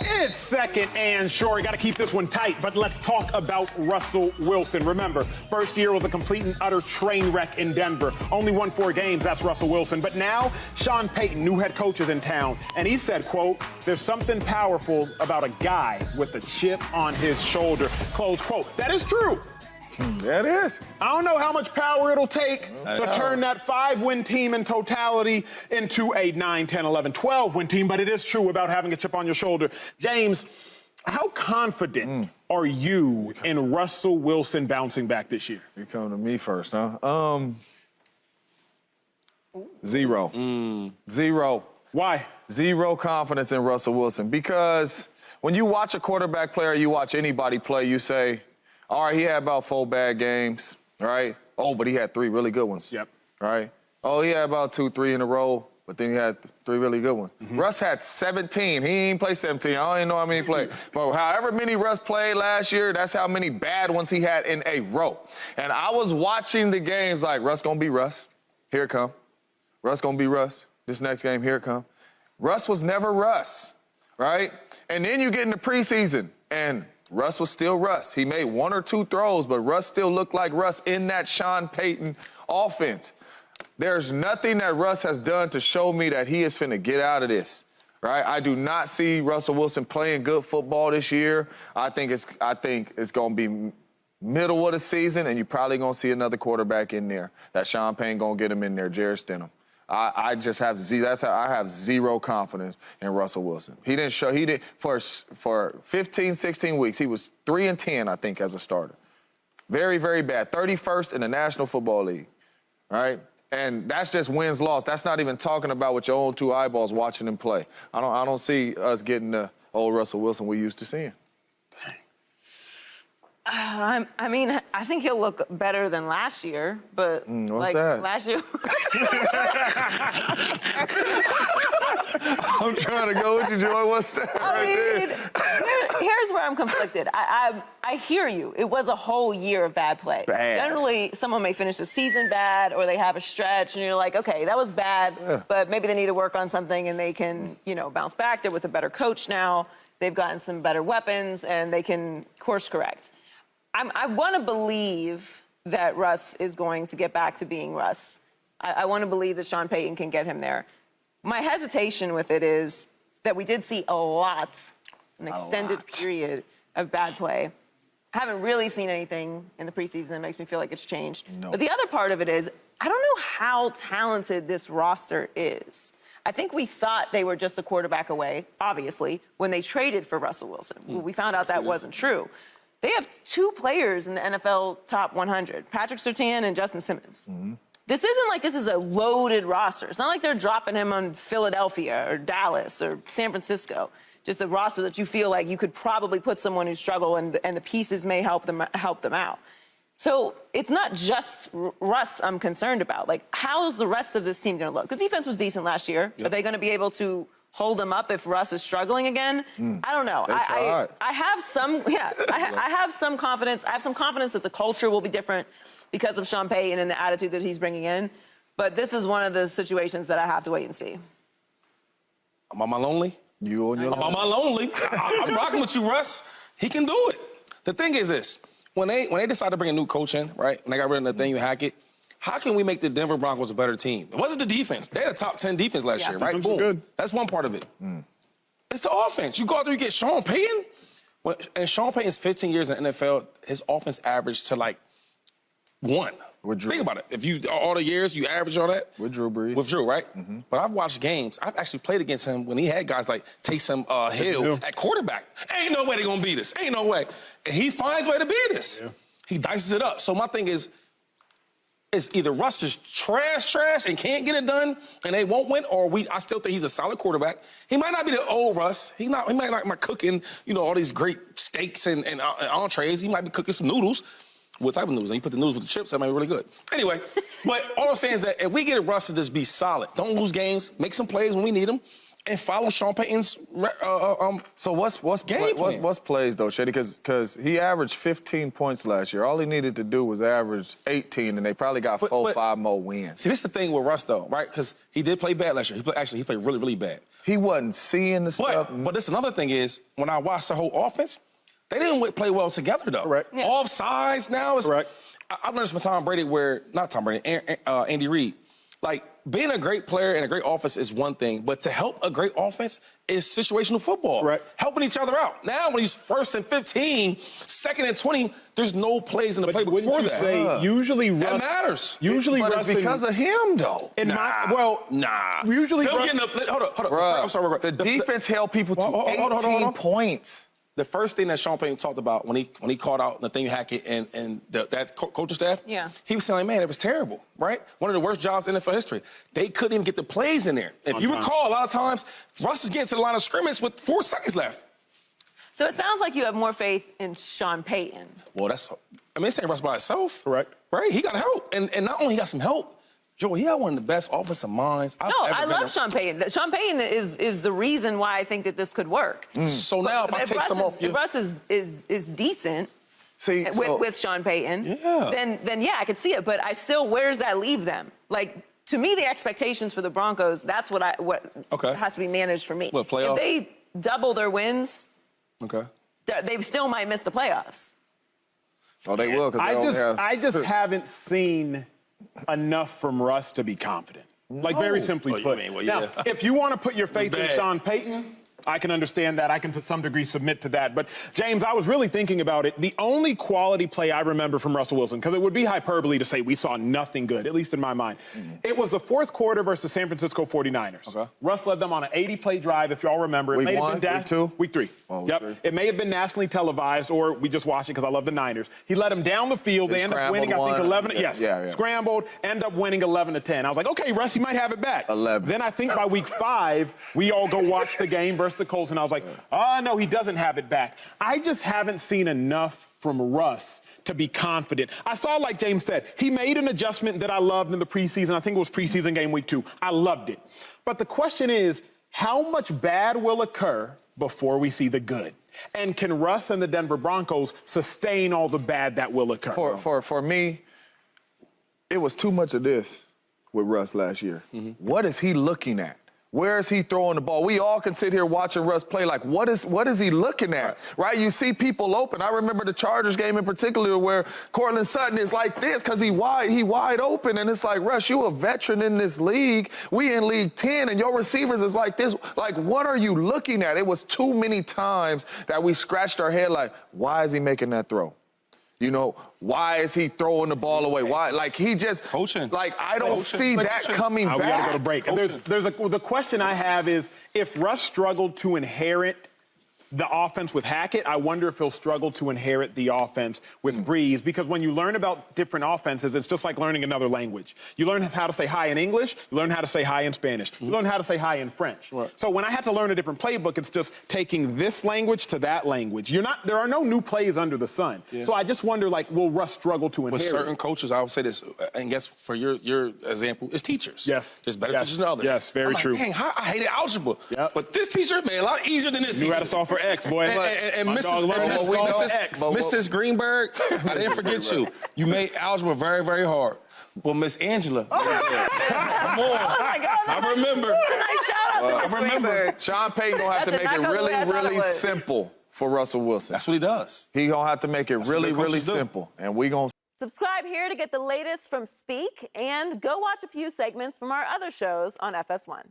It's second and short. You got to keep this one tight, but let's talk about Russell Wilson. Remember, first year was a complete and utter train wreck in Denver. Only won 4 games, that's Russell Wilson. But now, Sean Payton, new head coach, is in town, and he said, quote, "There's something powerful about a guy with a chip on his shoulder," close quote. That is true. That is. I don't know how much power it'll take to turn that 5-win team in totality into a 9, 10, 11, 12-win team, but it is true about having a chip on your shoulder. James, how confident are you in Russell Wilson bouncing back this year? You come to me first, huh? 0. 0. Why? 0 confidence in Russell Wilson. Because when you watch a quarterback play or you watch anybody play, you say, all right, he had about 4 bad games, right? Oh, but he had 3 really good ones. Yep. Right? Oh, he had about 2, 3 in a row, but then he had 3 really good ones. Russ had 17. He ain't play 17. I don't even know how many he played. But however many Russ played last year, that's how many bad ones he had in a row. And I was watching the games like, Russ gonna be Russ. Here it come. Russ gonna be Russ. This next game, here it come. Russ was never Russ, right? And then you get into preseason, and Russ was still Russ. He made 1 or 2 throws, but Russ still looked like Russ in that Sean Payton offense. There's nothing that Russ has done to show me that he is finna get out of this, right? I do not see Russell Wilson playing good football this year. I think it's gonna be middle of the season, and you're probably gonna see another quarterback in there. That Sean Payton gonna get him in there, Jarrett Stidham. I just have that's how I have 0 confidence in Russell Wilson. He didn't for 15, 16 weeks. He was 3-10, I think, as a starter. Very, very bad. 31st in the National Football League, right? And that's just wins loss. That's not even talking about with your own 2 eyeballs watching him play. I don't see us getting the old Russell Wilson we used to seeing. I mean, I think he'll look better than last year, but what's that? Last year. I'm trying to go with you, Joy. What's that? Here's where I'm conflicted. I hear you. It was a whole year of bad play. Bad. Generally, someone may finish the season bad, or they have a stretch, and you're like, okay, that was bad, but maybe they need to work on something, and they can, bounce back. They're with a better coach now. They've gotten some better weapons, and they can course correct. I want to believe that Russ is going to get back to being Russ. I want to believe that Sean Payton can get him there. My hesitation with it is that we did see an extended period of bad play. I haven't really seen anything in the preseason that makes me feel like it's changed. No. But the other part of it is, I don't know how talented this roster is. I think we thought they were just a quarterback away, obviously, when they traded for Russell Wilson. We found out that wasn't true. They have 2 players in the NFL top 100, Patrick Surtain and Justin Simmons. This isn't like this is a loaded roster. It's not like they're dropping him on Philadelphia or Dallas or San Francisco. Just a roster that you feel like you could probably put someone who struggle and the pieces may help them out. So it's not just Russ I'm concerned about. Like, how's the rest of this team going to look? The defense was decent last year. Yep. Are they going to be able to hold him up if Russ is struggling again? I don't know. I have some, I have some confidence. I have some confidence that the culture will be different because of Sean Payton and the attitude that he's bringing in. But this is one of the situations that I have to wait and see. I'm on my lonely. You on your I'm on my lonely. I'm rocking with you, Russ. He can do it. The thing is this. When they decided to bring a new coach in, right, when they got rid of Nathaniel Hackett, how can we make the Denver Broncos a better team? It wasn't the defense. They had a top 10 defense last year, right? Boom. Good. That's one part of it. It's the offense. You go out there, you get Sean Payton. And Sean Payton's 15 years in the NFL, his offense averaged to like 1. Think about it. If you, all the years, you average all that. With Drew Brees. With Drew, right? But I've watched games. I've actually played against him when he had guys like Taysom Hill at quarterback. Ain't no way they're going to beat us. Ain't no way. And he finds a way to beat us. Yeah. He dices it up. So my thing is, it's either Russ is trash, and can't get it done, and they won't win, or I still think he's a solid quarterback. He might not be the old Russ. He might like my cooking, all these great steaks and entrees. He might be cooking some noodles. What type of noodles? And you put the noodles with the chips, that might be really good. Anyway, but all I'm saying is that if we get Russ to just be solid, don't lose games, make some plays when we need them, and follow Sean Payton's So what's game plan. what's plays though, Shady? Because he averaged 15 points last year. All he needed to do was average 18, and they probably got 4-5 more wins. See, this is the thing with Russ though, right? Because he did play bad last year. He played really, really bad. He wasn't seeing the stuff. But this another thing is when I watched the whole offense, they didn't play well together though. Correct. Yeah. Off sides now. Correct. I've learned this from Tom Brady, Andy Reid. Like, being a great player in a great offense is one thing, but to help a great offense is situational football. Right. Helping each other out. Now, when he's 1st and 15, 2nd and 20, there's no plays in the playbook Wouldn't for you that. say usually That Russ matters. Usually But Russ it's because of him, though. Usually They'll Russ, get in the, hold up. Bruh, I'm sorry. the defense held people to 18 points. The first thing that Sean Payton talked about when he called out Nathaniel Hackett and that coaching staff, he was saying, man, it was terrible, right? One of the worst jobs in NFL history. They couldn't even get the plays in there. If you recall, a lot of times, Russ is getting to the line of scrimmage with 4 seconds left. So it sounds like you have more faith in Sean Payton. Well, it's saying Russ by himself. Correct. Right? He got help. And not only he got some help, Joe, he had one of the best offensive minds I've ever I love Sean Payton. Sean Payton is the reason why I think that this could work. So now if I take some off you. If Russ is decent with Sean Payton, then yeah, I could see it. But I still, where does that leave them? Like, to me, the expectations for the Broncos, that's what has to be managed for me. What, playoffs? If they double their wins, they still might miss the playoffs. Oh, they will, because I just haven't seen enough from Russ to be confident. Like, very simply put. Now, if you want to put your faith in Sean Payton, I can understand that. I can, to some degree, submit to that. But, James, I was really thinking about it. The only quality play I remember from Russell Wilson, because it would be hyperbole to say we saw nothing good, at least in my mind. It was the 4th quarter versus the San Francisco 49ers. Russ led them on an 80-play drive, if y'all remember. Week 1, Week 2? Week 3. Oh, yep. 3. It may have been nationally televised, or we just watched it because I love the Niners. He led them down the field. They ended up winning, I think, 11. Scrambled, end up winning 11-10. I was like, okay, Russ, you might have it back. 11. Then I think by week 5, we all go watch the game versus the Colts, and I was like, oh, no, he doesn't have it back. I just haven't seen enough from Russ to be confident. I saw, like James said, he made an adjustment that I loved in the preseason. I think it was preseason game week 2. I loved it. But the question is, how much bad will occur before we see the good? And can Russ and the Denver Broncos sustain all the bad that will occur? For me, it was too much of this with Russ last year. What is he looking at? Where is he throwing the ball? We all can sit here watching Russ play like, what is he looking at, right? You see people open. I remember the Chargers game in particular where Cortland Sutton is like this because he wide open, and it's like, Russ, you a veteran in this league. We in League 10, and your receivers is like this. Like, what are you looking at? It was too many times that we scratched our head like, why is he making that throw? You know, why is he throwing the ball away? Why? Like, he just coaching. Like, I don't see that coming back. We got to go to break. The question I have is, if Russ struggled to inherit the offense with Hackett, I wonder if he'll struggle to inherit the offense with Breeze, because when you learn about different offenses, it's just like learning another language. You learn how to say hi in English, you learn how to say hi in Spanish, you learn how to say hi in French. So when I had to learn a different playbook, it's just taking this language to that language. There are no new plays under the sun. So I just wonder, like, will Russ struggle to inherit? With certain coaches, I would say this, and guess for your example, is teachers. Yes. Just better teachers than others. Yes, very true. Dang, I hated algebra. But this teacher, man, a lot easier than this teacher. You had to solve for X, boy. And Mrs. Greenberg, I didn't forget you. You made algebra very, very hard. Well, Miss Angela. Come on. Oh, my God. I remember. That's a nice shout out to Miss Greenberg. Sean Payton going to have to make it really, really simple for Russell Wilson. That's what he does. He going to have to make it really, really simple. And we going to Subscribe here to get the latest from Speak, and go watch a few segments from our other shows on FS1.